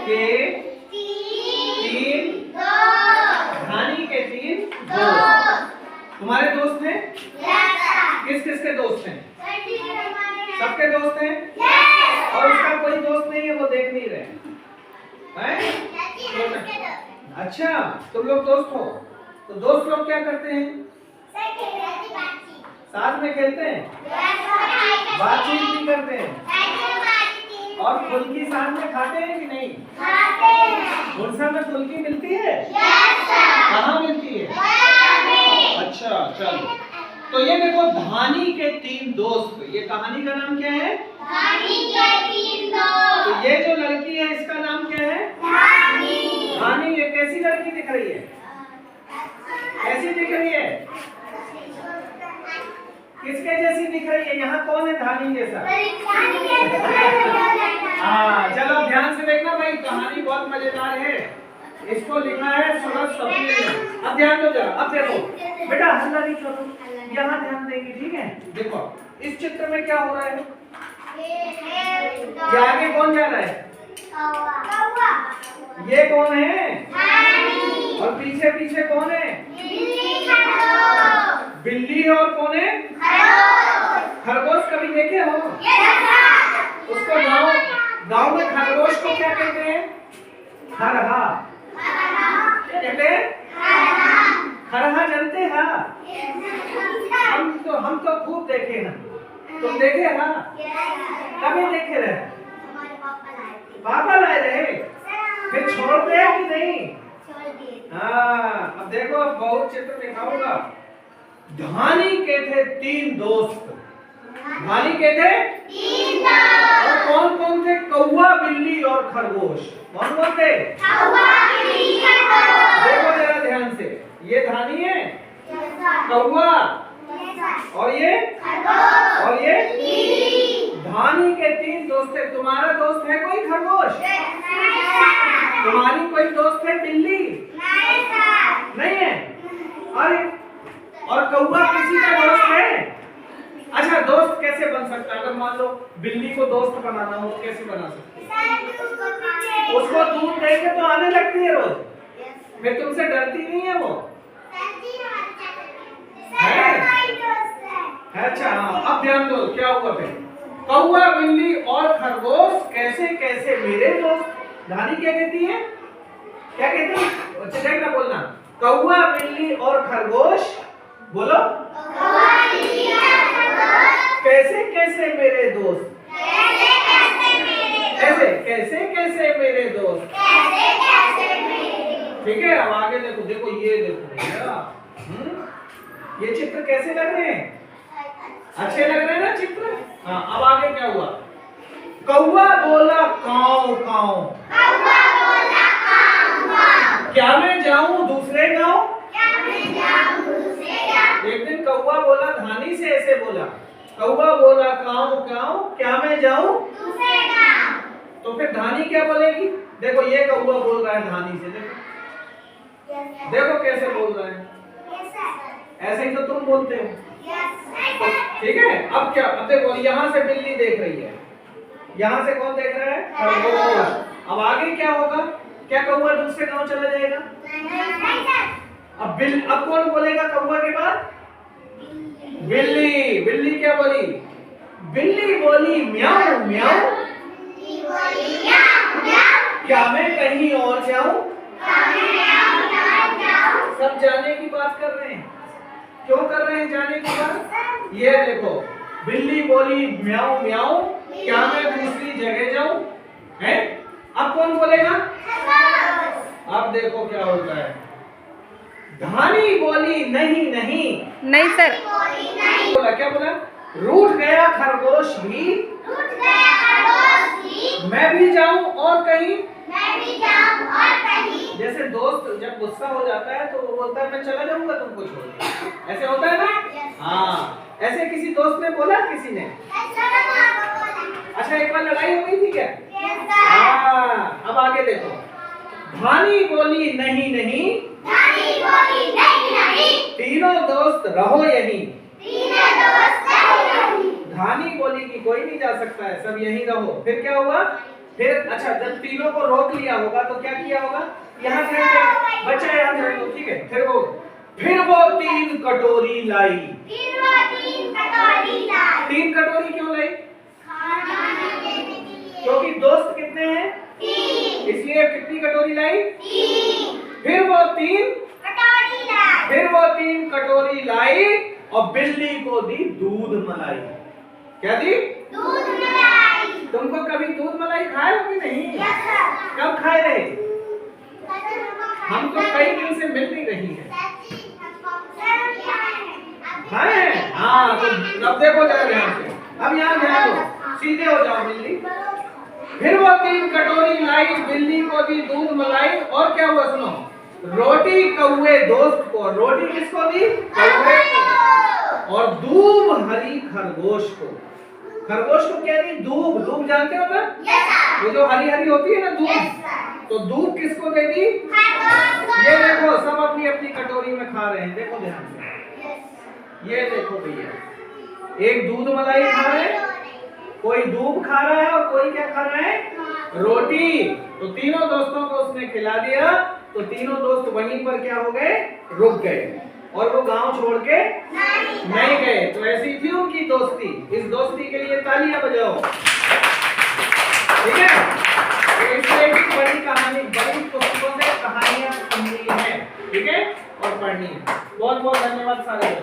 के तीन धानी के तीन दोस्त। तुम्हारे दोस्त हैं? किस किस के दोस्त हैं? सबके दोस्त हैं? और उसका कोई दोस्त नहीं है, वो देख नहीं रहे हैं? अच्छा, तुम लोग दोस्त हो। तो दोस्त लोग क्या करते हैं? साथ में खेलते हैं, बातचीत भी करते हैं, और फुल्की साथ में खाते हैं कि नहीं? गुलशन में फुल्की मिलती है? कहाँ मिलती है? अच्छा चलो, तो ये देखो धानी के तीन दोस्त, ये कहानी का नाम क्या है? धानी के तीन दोस्त। तो ये जो लड़की है इसका नाम क्या है? धानी। धानी, ये कैसी लड़की दिख रही है? कैसी दिख रही है? किसके जैसी दिख रही है? यहाँ कौन है धानी जैसा? हाँ चलो ध्यान से देखना भाई, कहानी बहुत मजेदार है। इसको लिखा है सूरज सपने में। अब ध्यान दो जरा, अब देखो बेटा, हल्ला नहीं करो, यहाँ ध्यान देंगे, ठीक है? देखो इस चित्र में क्या हो रहा है? ये आगे कौन जा रहा है? ये कौन है? और पीछे पीछे कौन है? बिल्ली है। और कौन है? खरगोश। कभी देखे हो? उसको गाँव में खरगोश को क्या कहते हैं? खरहा। क्या कहते हैं? खरहा जानते हैं? हम तो खूब देखे हैं। तुम देखे हैं? कभी देखे रहे? पापा लाए रहे, फिर छोड़ दे कि नहीं? हाँ, अब देखो, अब बहुत चित्र दिखाऊंगा। धानी के थे तीन दोस्त। धानी के थे तीन दोस्त। और कौन कौन थे? कौवा, बिल्ली और खरगोश। कौन कौन थे? कौवा, बिल्ली, खरगोश। देखो जरा ध्यान से, ये धानी है, कौवा, और ये खरगोश, और ये बिल्ली। धानी के तीन दोस्त थे। तुम्हारा दोस्त है कोई खरगोश? तुम्हारी कोई दोस्त है बिल्ली? नहीं है। अरे, और कौवा किसी का दोस्त है? अच्छा, दोस्त कैसे बन सकता है? अगर मान लो बिल्ली को दोस्त बनाना हो तो कैसे बना सकते? उसको दूध देके तो आने लगती है रोज, फिर तुमसे डरती नहीं है वो? अच्छा हाँ, अब ध्यान दो क्या हुआ फिर। कौवा, बिल्ली और खरगोश कैसे कैसे मेरे दोस्त। धानी क्या कहती है? क्या कहती है? अच्छा देखना, बोलना, कौवा, बिल्ली और खरगोश। बोलो, कौवा, बिल्ली और खरगोश कैसे कैसे मेरे दोस्त। कैसे कैसे कैसे मेरे दोस्त। ठीक है, अब आगे देखो, देखो ये देखो भैया, ये चित्र कैसे लग रहे हैं? अच्छे लग रहे हैं ना चित्र? हाँ, अब आगे क्या हुआ? कौवा बोला काऊ काऊ। कौवा बोला काऊ काऊ। क्या मैं जाऊं दूसरे गांव? क्या मैं जाऊं दूसरे गांव? एक दिन कौवा बोला, धानी से ऐसे बोला, कौवा बोला काऊ काऊ, क्या मैं जाऊं दूसरे गांव? तो फिर धानी क्या बोलेगी? देखो ये कौवा बोल रहा है धानी से, देखो देखो कैसे बोल रहा है। ऐसे ही तो तुम बोलते हो, ठीक है? अब क्या, अब देखो यहाँ से बिल्ली देख रही है, यहाँ से कौन देख रहा है? खरगोश। अब आगे क्या होगा? क्या कौवा दूसरे गांव चला जाएगा? अब कौन बोलेगा कौवा के बाद? बिल्ली। बिल्ली क्या बोली? बिल्ली बोली म्याऊ म्याऊ। क्या मैं कहीं और जाऊं? सब जाने की बात कर रहे हैं। क्यों कर रहे हैं जाने की बात? ये देखो, बिल्ली बोली म्याऊ म्याऊ, क्या मैं दूसरी जगह जाऊं? है? अब कौन बोलेगा? अब देखो क्या होता है। धानी बोली नहीं नहीं। नहीं सर, बोला क्या बोला? रूठ गया खरगोश भी, मैं भी जाऊं और कहीं। जैसे दोस्त जब गुस्सा हो जाता है तो वो बोलता है मैं चला जाऊंगा तुमको छोड़, ऐसे होता है ना? हाँ, ऐसे किसी दोस्त ने बोला? किसी ने? अच्छा, एक बार लड़ाई हो गई थी क्या? हाँ, अब आगे देखो। धानी बोली नहीं नहीं, तीनों दोस्त रहो यहीं। धानी बोली कि कोई नहीं जा सकता है, सब यहीं रहो। फिर क्या हुआ? फिर अच्छा, जब तीनों को रोक लिया होगा तो क्या किया होगा? यहाँ ध्यान दे बच्चा, यहाँ ध्यान दो, ठीक है। फिर वो 3 कटोरी लाई। फिर वो 3 कटोरी लाई। 3 कटोरी क्यों लाई? खाना देने के लिए। क्योंकि दोस्त कितने हैं? 3। इसलिए कितनी कटोरी लाई? 3 फिर वो 3 कटोरी लाई। फिर वो 3 कटोरी लाई और बिल्ली को दी दूध मलाई। क्या दी? दूध मलाई। तुमको कभी दूध मलाई खाए हो कि नहीं? Yes sir. कब खाए रहे? हमको कई दिन से मिल नहीं रही है। खाए हैं? हाँ, तो अब देखो जरा ध्यान से, अब यहाँ ध्यान दो, सीधे हो जाओ बिल्ली। फिर वो 3 कटोरी लाई, बिल्ली को दी दूध मलाई, और क्या हुआ सुनो, रोटी कौवे दोस्त को। रोटी किसको दी? कौवे को। और दूब हरी खरगोश को। खरगोश को क्या दी? दूब। दूब जानते हो ना? Yes sir. वो जो हरी हरी होती है ना, दूब। Yes sir. तो दूब किसको दे दी? खरगोश को। ये देखो, सब अपनी अपनी कटोरी में खा रहे हैं, देखो ध्यान से। ये देखो भैया, एक दूध मलाई खा रहे हैं, कोई दूब खा रहा है, और कोई क्या खा रहा है? रोटी। तो तीनों दोस्तों को उसने खिला दिया, तो तीनों दोस्त वहीं पर क्या हो गए? रुक गए, और वो गांव छोड़ के नहीं गए। तो ऐसी थी उनकी दोस्ती। इस दोस्ती के लिए तालियां बजाओ, ठीक है। तो इससे भी बड़ी कहानी, बड़ी पुस्तकों से कहानियां सुननी है, ठीक है, और पढ़नी है। बहुत बहुत धन्यवाद सारे।